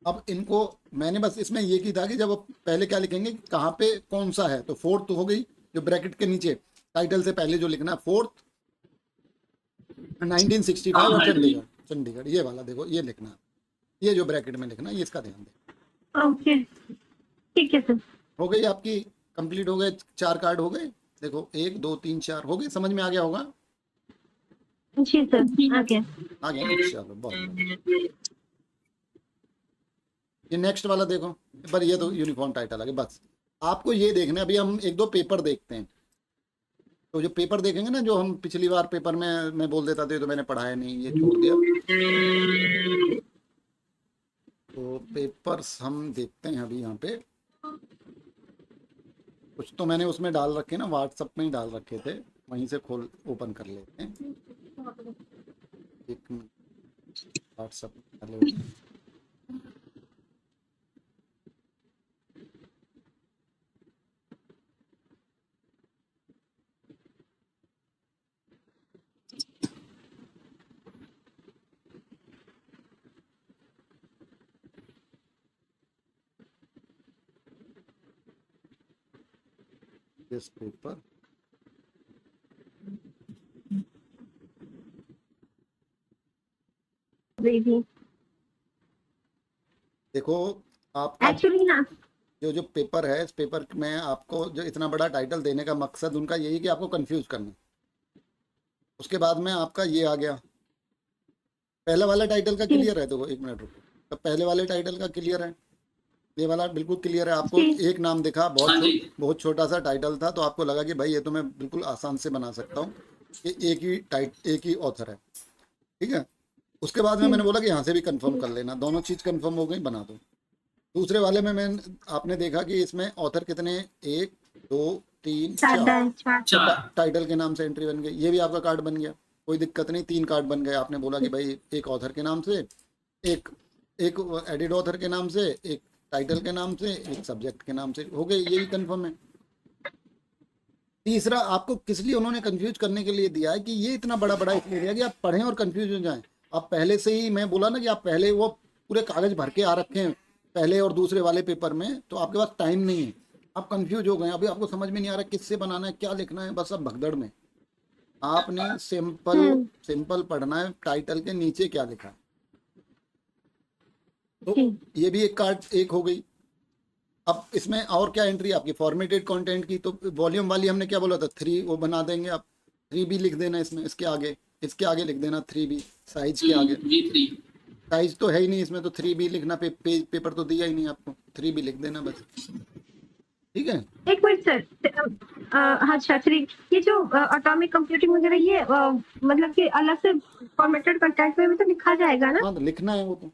अब इनको मैंने बस इसमें ये की था कि जब आप पहले क्या लिखेंगे, कहाँ पे कौन सा है, तो फोर्थ हो गई, जो ब्रैकेट के नीचे टाइटल से पहले जो लिखना, फोर्थ 1965 और चंडीगढ़ ये वाला देखो, ये लिखना, ये जो ब्रैकेट में लिखना, ये इसका ध्यान दे। ओके ठीक है सर। हो गई आपकी, कंप्लीट हो गए, 4 कार्ड हो गए, देखो 1 2 3 4 हो गए, समझ में आ गया होगा। जी सर आ गया। आ गया ना, चलो बहुत बढ़िया। ये नेक्स्ट वाला देखो, पर ये तो यूनिफॉर्म टाइटल आ गया। बस आपको ये देखना है, अभी हम 1-2 पेपर देखते हैं, तो जो पेपर देखेंगे ना, जो हम पिछली बार पेपर में मैं बोल देता था, तो मैंने पढ़ाया नहीं, ये छोड़ दिया, तो पेपर्स हम देखते हैं अभी यहाँ पे। कुछ तो मैंने उसमें डाल रखे ना, व्हाट्सएप में ही डाल रखे थे, वहीं से खोल ओपन कर लेते हैं। एक व्हाट्सएप दिस पेपर, बेबी देखो आपका एक्चुअली ना जो पेपर है, इस पेपर में आपको जो इतना बड़ा टाइटल देने का मकसद उनका यही कि आपको कंफ्यूज करना। उसके बाद में आपका ये आ गया, पहले वाला टाइटल का क्लियर है? देखो एक मिनट रुको, तो पहले वाले टाइटल का क्लियर है, ये वाला बिल्कुल क्लियर है। आपको एक नाम दिखा, हाँ जी। बहुत छोटा सा टाइटल था, तो आपको लगा कि भाई ये तो मैं बिल्कुल आसान से बना सकता हूँ, ये एक ही ऑथर है, ठीक है। उसके बाद में मैंने बोला कि यहाँ से भी कंफर्म कर लेना, दोनों चीज़ कंफर्म हो गई, बना दो। दूसरे वाले में आपने देखा कि इसमें ऑथर कितने, 1 2 3 4 4 टाइटल के नाम से एंट्री बन गई, ये भी आपका कार्ड बन गया, कोई दिक्कत नहीं, 3 कार्ड बन गए। आपने बोला कि भाई एक ऑथर के नाम से, एक एक एडिट ऑथर के नाम से, एक टाइटल के नाम से, एक सब्जेक्ट के नाम से, हो गए, ये भी कंफर्म है। तीसरा आपको किस लिए उन्होंने कंफ्यूज करने के लिए दिया है कि ये इतना बड़ा बड़ा इसलिए दिया कि आप पढ़ें और कंफ्यूज हो जाएं। आप पहले से ही, मैं बोला ना कि आप पहले वो पूरे कागज भर के आ रखे हैं पहले और दूसरे वाले पेपर में, तो आपके पास टाइम नहीं है, आप कंफ्यूज हो गए, अभी आपको समझ में नहीं आ रहा किससे बनाना है, क्या लिखना है, बस अब भगदड़ में। आपने सिंपल पढ़ना है, टाइटल के नीचे क्या लिखा है। तो ये भी एक कार्ड एक हो गई। अब इसमें और क्या एंट्री आपकी, फॉर्मेटेड कंटेंट की, तो वॉल्यूम वाली हमने क्या बोला था, 3 वो बना देंगे आप, 3B लिख देना इसमें, इसके आगे लिख देना 3B, साइज के आगे, V3 साइज तो है ही नहीं इसमें, तो 3B लिखना, पेपर तो दिया ही नहीं आपको, 3B लिख देना बस, ठीक है। एक मिनट सर, अच्छा 3 ये जो एटॉमिक कंप्यूटिंग वगैरह ये मतलब कि अलग से फॉर्मेटेड कंटेंट में भी तो लिखा जाएगा ना? हाँ तो लिखना है वो तो,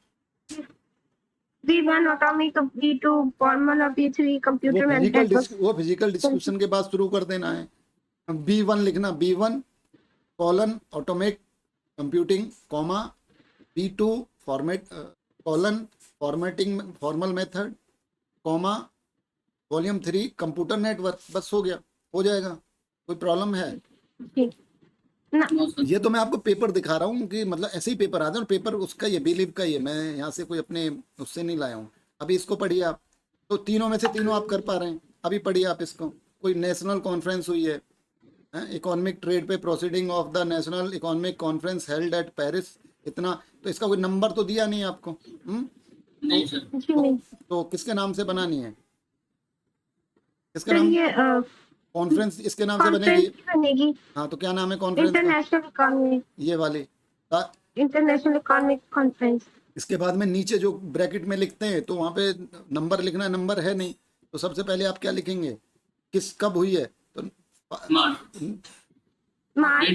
V1 atomic, V2 formula, V3 computer network. वो फिजिकल डिस्क्रिप्शन के बाद शुरू कर देना है। B1 लिखना, B1 colon atomic computing, comma B2 format colon formatting formal method, comma volume 3 computer network, बस हो गया, हो जाएगा। कोई प्रॉब्लम है? ठीक ना? No sir. ये तो मैं आपको पेपर दिखा रहा हूँ कि मतलब ऐसे ही पेपर आते हैं, और पेपर उसका ये बिलीव का ही है, मैं यहाँ से कोई अपने उससे नहीं लाया हूँ। अभी इसको पढ़िए आप, तो तीनों में से तीनों आप कर पा रहे हैं, अभी पढ़िए आप इसको। कोई नेशनल कॉन्फ्रेंस हुई है, इकोनॉमिक ट्रेड पे, proceeding of the national economic conference held at Paris, इतना, तो इसका कोई नंबर तो दिया नहीं आपको। नहीं सर। जी नहीं तो किसके नाम से बनानी है, किसके सर, नाम, ये कॉन्फ्रेंस इसके नाम से कॉन्फ्रेंस बनेगी। की बनेगी, हाँ तो क्या नाम है कॉन्फ्रेंस का, इंटरनेशनल इकोनॉमिक, ये वाली। International economic conference. इसके बाद में नीचे जो ब्रैकेट में लिखते हैं, तो वहाँ पे नंबर लिखना है, नंबर है नहीं, तो सबसे पहले आप क्या लिखेंगे, किस कब हुई है, तो मार्च मार्च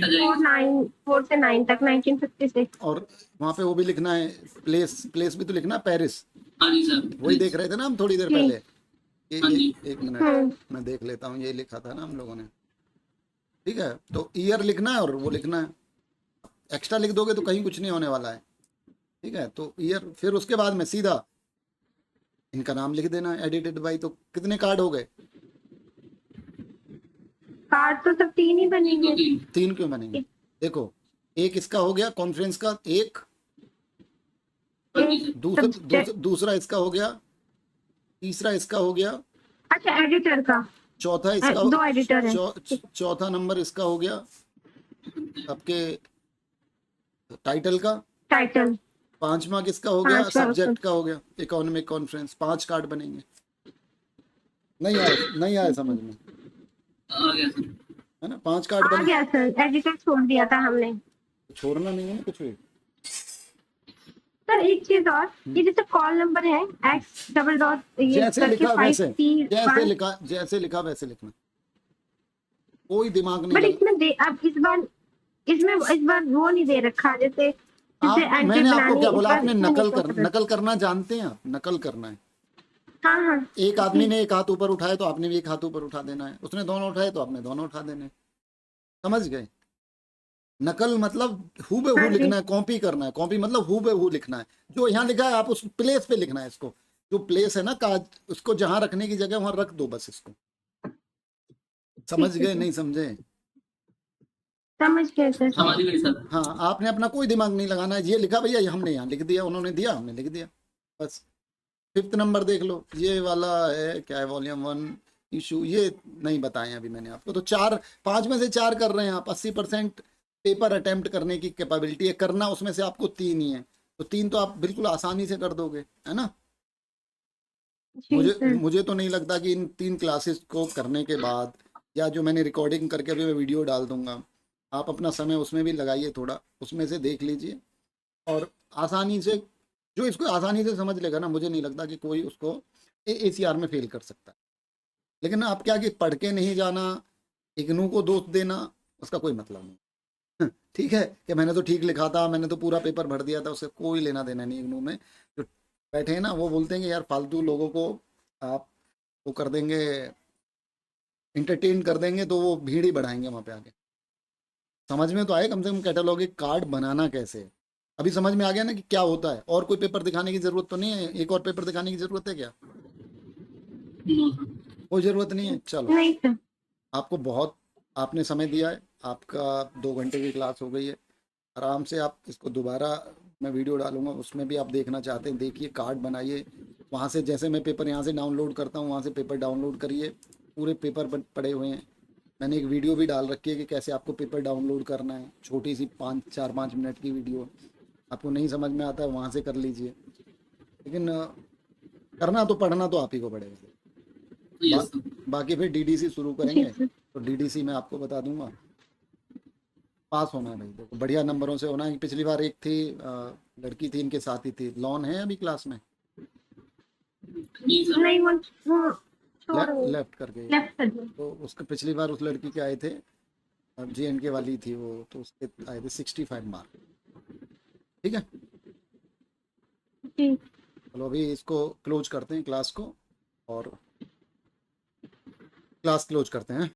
4 से 9 तक 1956। और वहाँ पे वो भी लिखना है, प्लेस भी तो लिखना है, पेरिस। हाँ जी सर। वही देख रहे थे ना हम थोड़ी देर पहले, हाँ जी। एक मिनट मैं देख लेता हूँ, ये लिखा था ना हम लोगों ने, ठीक है। तो ईयर लिखना है और वो लिखना है, एक्स्ट्रा लिख दोगे तो कहीं कुछ नहीं होने वाला है, ठीक है। तो ईयर, फिर उसके बाद में सीधा इनका नाम लिख देना है, एडिटेड बाई। तो कितने कार्ड हो गए, कार्ड तो सब 3 ही बनेंगे। 3 क्यों बनेंगे, देखो एक इसका हो गया कॉन्फ्रेंस का, एक दूसरा इसका हो गया, तीसरा इसका हो गया, अच्छा एडिटर का, चौथा इसका 2 एडिटर है। चौथा नंबर इसका हो गया आपके टाइटल का, टाइटल, पांचवा किसका हो गया, पांचवा सब्जेक्ट का हो गया, इकोनॉमिक कॉन्फ्रेंस। 5 कार्ड बनेंगे। नहीं आया समझ में, आ गया सर। है ना, 5 कार्ड आ बने। गया सर, एडिटर छोड़ दिया था हमने। छोड़ना नहीं है ना कुछ भी। सर एक चीज और, ये जैसे कॉल नंबर है x डबल डॉट ये जैसे करके लिखा वैसे, 5 जैसे लिखा वैसे लिखना, कोई दिमाग बट नहीं लगा। इसमें अब इस बार वो नहीं दे रखा, जैसे मैंने आपको क्या बोला, आपने नकल नकल करना जानते हैं आप, नकल करना है। हाँ हाँ एक आदमी ने एक हाथ ऊपर उठाया तो आपने भी एक हाथ ऊपर उठा देना है, उसने दोनों उठाए तो आपने दोनों उठा देने, समझ गए। नकल मतलब हु बे हु लिखना है, कॉपी करना है, कॉपी मतलब हु बे हु लिखना है, जो यहाँ लिखा है आप उस प्लेस पे लिखना है इसको, जो प्लेस है ना काज, उसको जहां रखने की जगह वहां रख दो बस इसको, समझ गए नहीं समझे? समझ गए सर। समझ गए सर। हाँ, आपने अपना कोई दिमाग नहीं लगाना है, ये लिखा भैया ये हमने यहाँ लिख दिया, उन्होंने दिया हमने लिख दिया, बस। 5th नंबर देख लो, ये वाला है क्या है, वॉल्यूम 1, इशू ये नहीं बताए अभी मैंने आपको। तो 5 में से 4 कर रहे हैं आप, 80% पेपर अटेम्प्ट करने की कैपेबिलिटी है, करना उसमें से आपको 3 ही है, तो 3 तो आप बिल्कुल आसानी से कर दोगे, है ना। जी सर। मुझे तो नहीं लगता कि इन 3 क्लासेस को करने के बाद, या जो मैंने रिकॉर्डिंग करके अभी मैं वीडियो डाल दूंगा, आप अपना समय उसमें भी लगाइए, थोड़ा उसमें से देख लीजिए, और आसानी से, जो इसको आसानी से समझ लेगा ना, मुझे नहीं लगता कि कोई उसको ACR में फेल कर सकता है। लेकिन आप क्या कि पढ़ के नहीं जाना, इग्नू को दोष देना, उसका कोई मतलब नहीं। ठीक है कि मैंने तो ठीक लिखा था, मैंने तो पूरा पेपर भर दिया था, उससे कोई लेना देना नहीं। इग्नू में जो बैठे हैं ना, वो बोलते हैं कि यार फालतू लोगों को आप वो कर देंगे, इंटरटेन कर देंगे, तो वो भीड़ ही बढ़ाएंगे वहाँ पे आके। समझ में तो आए कम से कम कैटलॉगिक कार्ड बनाना कैसे है। अभी समझ में आ गया ना कि क्या होता है, और कोई पेपर दिखाने की जरूरत तो नहीं है, एक और पेपर दिखाने की जरूरत है क्या? No sir. कोई जरूरत नहीं है। चलो, नहीं सर। आपको बहुत, आपने समय दिया है, आपका 2 घंटे की क्लास हो गई है, आराम से आप इसको दोबारा, मैं वीडियो डालूंगा उसमें भी आप देखना चाहते हैं देखिए, कार्ड बनाइए वहाँ से, जैसे मैं पेपर यहाँ से डाउनलोड करता हूँ वहाँ से पेपर डाउनलोड करिए, पूरे पेपर पड़े हुए हैं। मैंने एक वीडियो भी डाल रखी है कि कैसे आपको पेपर डाउनलोड करना है, छोटी सी 4-5 मिनट की वीडियो। आपको नहीं समझ में आता है वहाँ से कर लीजिए, लेकिन करना तो, पढ़ना तो आप ही को पड़ेगा। Yes sir. बाकी फिर DDC शुरू जी करेंगे, सर। तो DDC में आपको बता दूंगा। पास होना है भाई, देखो बढ़िया नंबरों से होना है। पिछली बार एक थी लड़की थी, इनके साथ ही थी, लॉन है अभी क्लास में, नहीं सर। नहीं वो छोड़ो, लेफ्ट करके, लेफ्ट कर दो। तो उसका पिछली बार उस लड़की के आए थे, JNK वाली थी वो, तो उसके आए थे 65 मार्क। ठीक है, जी। चलो अभी इसको क्लोज करते हैं क्लास को, और क्लास क्लोज करते हैं।